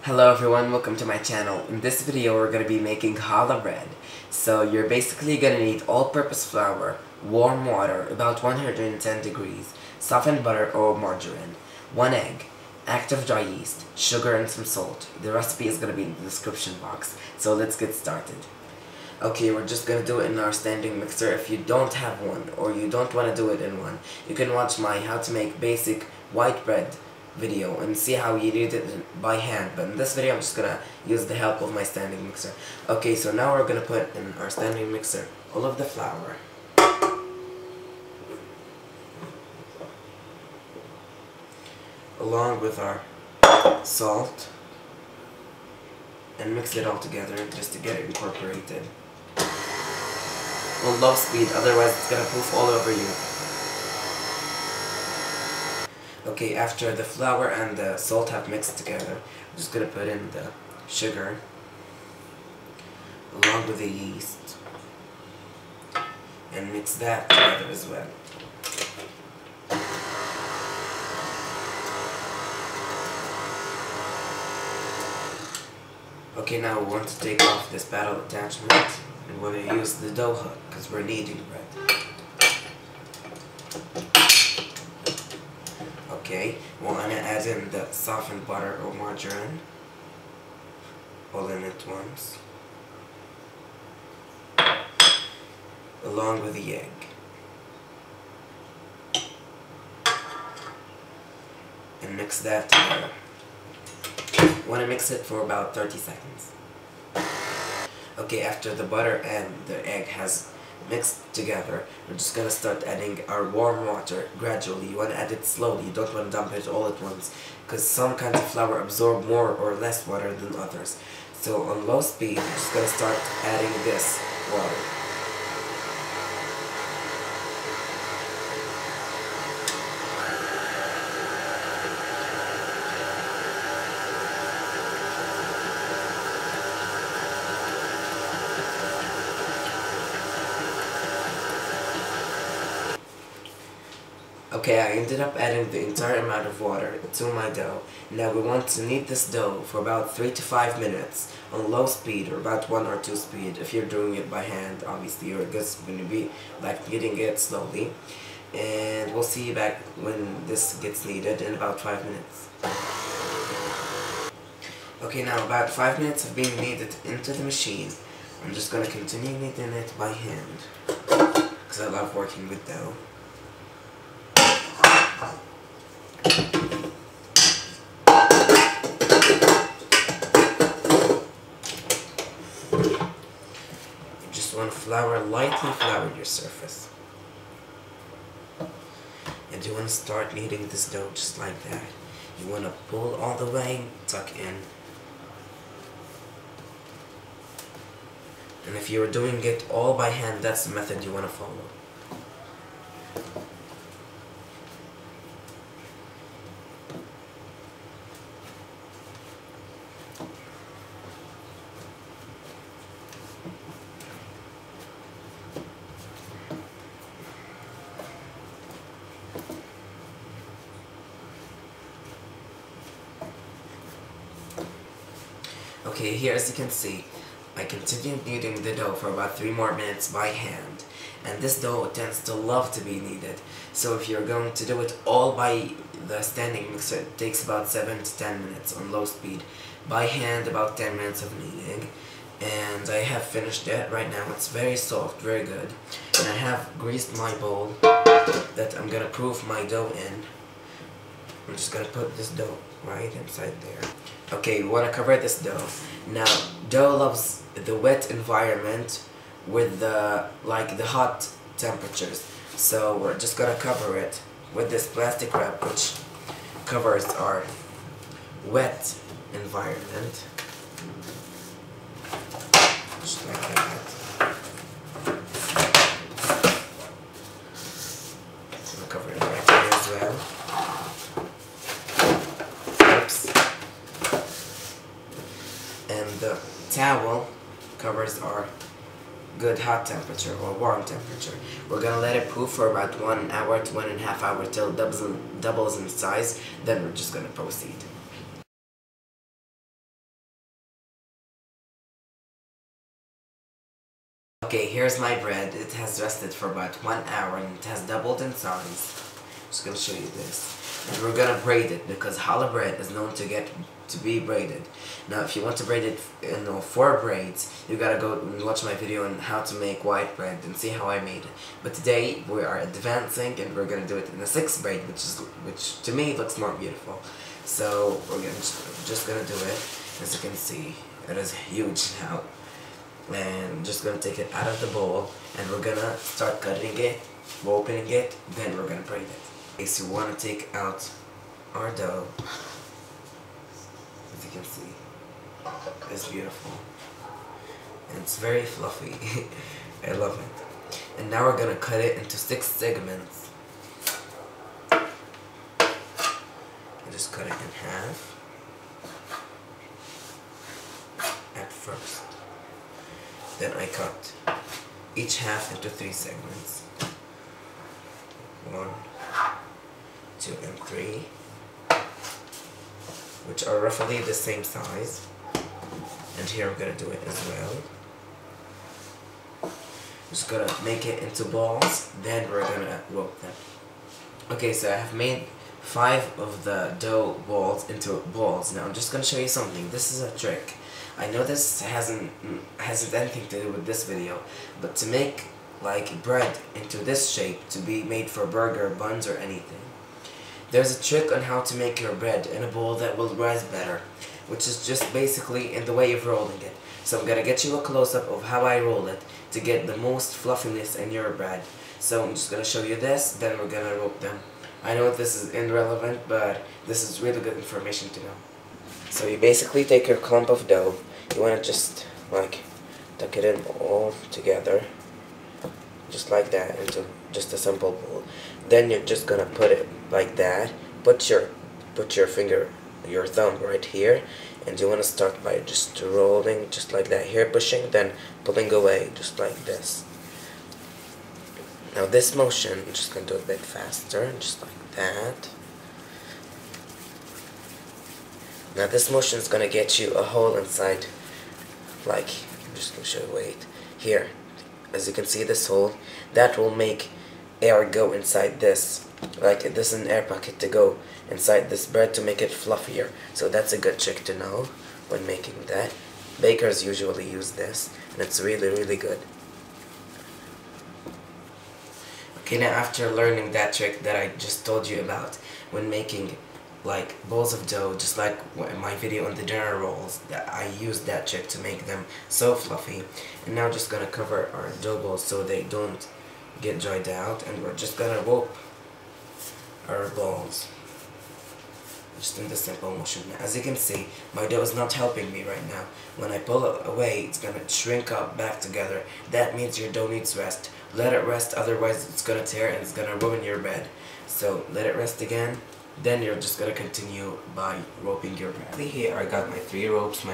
Hello everyone, welcome to my channel. In this video we're going to be making challah bread. So you're basically going to need all-purpose flour, warm water, about 110 degrees, softened butter or margarine, 1 egg, active dry yeast, sugar and some salt. The recipe is going to be in the description box. So let's get started. Okay, we're just going to do it in our standing mixer. If you don't have one or you don't want to do it in one, you can watch my how to make basic white bread video and see how you did it by hand, but in this video I'm just gonna use the help of my standing mixer. Okay, so now we're gonna put in our standing mixer all of the flour, along with our salt, and mix it all together just to get it incorporated on low speed, otherwise it's gonna poof all over you. Okay, after the flour and the salt have mixed together, I'm just going to put in the sugar along with the yeast and mix that together as well. Okay, now we want to take off this paddle attachment and we're going to use the dough hook because we're kneading bread. Okay, we're going to add in the softened butter or margarine, all in at once, along with the egg. And mix that together. You want to mix it for about 30 seconds. Okay, after the butter and the egg has mixed together, we're just gonna start adding our warm water gradually. You want to add it slowly, you don't want to dump it all at once, because some kinds of flour absorb more or less water than others. So on low speed, you're just gonna start adding this water. Okay, I ended up adding the entire amount of water to my dough. Now we want to knead this dough for about 3 to 5 minutes on low speed, or about 1 or 2 speed. If you're doing it by hand, obviously you're just going to be like kneading it slowly. And we'll see you back when this gets kneaded in about 5 minutes. Okay, now about 5 minutes have been kneaded into the machine. I'm just going to continue kneading it by hand because I love working with dough. Want to lightly flour your surface, and you want to start kneading this dough just like that. You want to pull all the way, tuck in, and if you are doing it all by hand, that's the method you want to follow. Okay, here as you can see, I continued kneading the dough for about 3 more minutes by hand, and this dough tends to love to be kneaded, so if you're going to do it all by the standing mixer, it takes about 7 to 10 minutes on low speed. By hand, about 10 minutes of kneading, and I have finished it right now. It's very soft, very good, and I have greased my bowl that I'm gonna proof my dough in. I'm just gonna put this dough right inside there. Okay, we want to cover this dough. Now, dough loves the wet environment with the hot temperatures. So we're just gonna cover it with this plastic wrap which covers our wet environment. Just like that. I'm gonna cover it right here as well. And the towel covers our good hot temperature or warm temperature. We're gonna let it proof for about 1 hour to 1.5 hours till it doubles in size. Then we're just gonna proceed. Okay, here's my bread. It has rested for about 1 hour and it has doubled in size. Just gonna show you this. And we're gonna braid it because challah bread is known to be braided. Now if you want to braid it in 4 braids, you gotta go and watch my video on how to make white bread and see how I made it. But today we are advancing and we're gonna do it in a 6 braid, which to me looks more beautiful. So we're just gonna do it. As you can see, it is huge now. And I'm just gonna take it out of the bowl and we're gonna start cutting it, opening it, then we're gonna braid it. Okay, so we wanna take out our dough. As you can see, it's beautiful. And it's very fluffy. I love it. And now we're gonna cut it into 6 segments. And just cut it in half. At first. Then I cut each half into 3 segments. 1, 2, and 3, which are roughly the same size. And here I'm gonna do it as well. Just gonna make it into balls, then we're gonna rope them. Okay, so I have made 5 of the dough balls into balls. Now I'm just gonna show you something. This is a trick. I know this hasn't anything to do with this video, but to make like bread into this shape to be made for burger, buns, or anything, there's a trick on how to make your bread in a bowl that will rise better, which is just basically in the way of rolling it. So I'm gonna get you a close-up of how I roll it to get the most fluffiness in your bread. So I'm just gonna show you this, then we're gonna rope them. I know this is irrelevant, but this is really good information to know. So you basically take your clump of dough, you want to just like tuck it in all together, just like that, into just a simple bowl. Then you're just gonna put it like that, put your finger, your thumb right here, and you want to start by just rolling just like that here, pushing, then pulling away just like this. Now this motion, I'm just gonna do it a bit faster, just like that. Now this motion is gonna get you a hole inside, like, I'm just gonna show you, wait, here, as you can see this hole, that will make air go inside this, like this is an air pocket to go inside this bread to make it fluffier. So that's a good trick to know when making that. Bakers usually use this, and it's really, really good. Okay, now after learning that trick that I just told you about when making like balls of dough, just like in my video on the dinner rolls, that I used that trick to make them so fluffy. And now just gonna cover our dough balls so they don't get dried out, and we're just gonna rope our balls just in the simple motion. As you can see, my dough is not helping me right now. When I pull it away, it's gonna shrink up back together. That means your dough needs rest. Let it rest, otherwise it's gonna tear and it's gonna ruin your bread. So let it rest again. Then you're just gonna continue by roping your bread. Here I got my 3 ropes,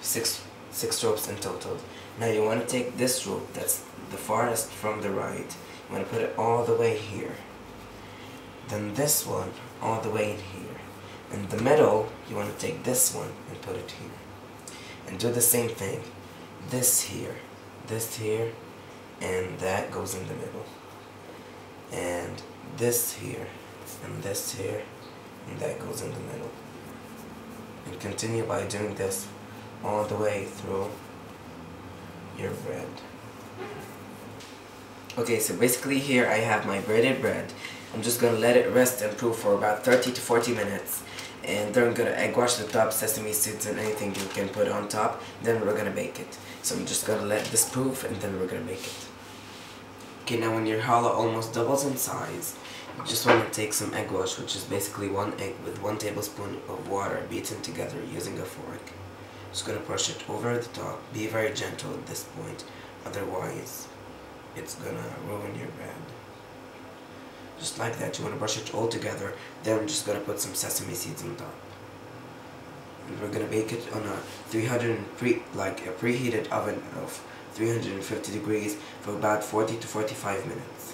6 ropes in total. Now you want to take this rope that's the farthest from the right, you want to put it all the way here. Then this one all the way in here. In the middle, you want to take this one and put it here. And do the same thing. This here, and that goes in the middle. And this here, and this here, and that goes in the middle. And continue by doing this all the way through your bread. Okay, so basically here I have my braided bread. I'm just gonna let it rest and proof for about 30 to 40 minutes. And then I'm gonna egg wash the top, sesame seeds and anything you can put on top. Then we're gonna bake it. So I'm just gonna let this proof and then we're gonna bake it. Okay, now when your challah almost doubles in size, you just want to take some egg wash, which is basically 1 egg with 1 tablespoon of water beaten together using a fork. Just gonna push it over the top. Be very gentle at this point, otherwise it's gonna ruin your bread. Just like that, you want to brush it all together. Then we're just gonna put some sesame seeds on top, and we're gonna bake it on a preheated oven of 350 degrees for about 40 to 45 minutes.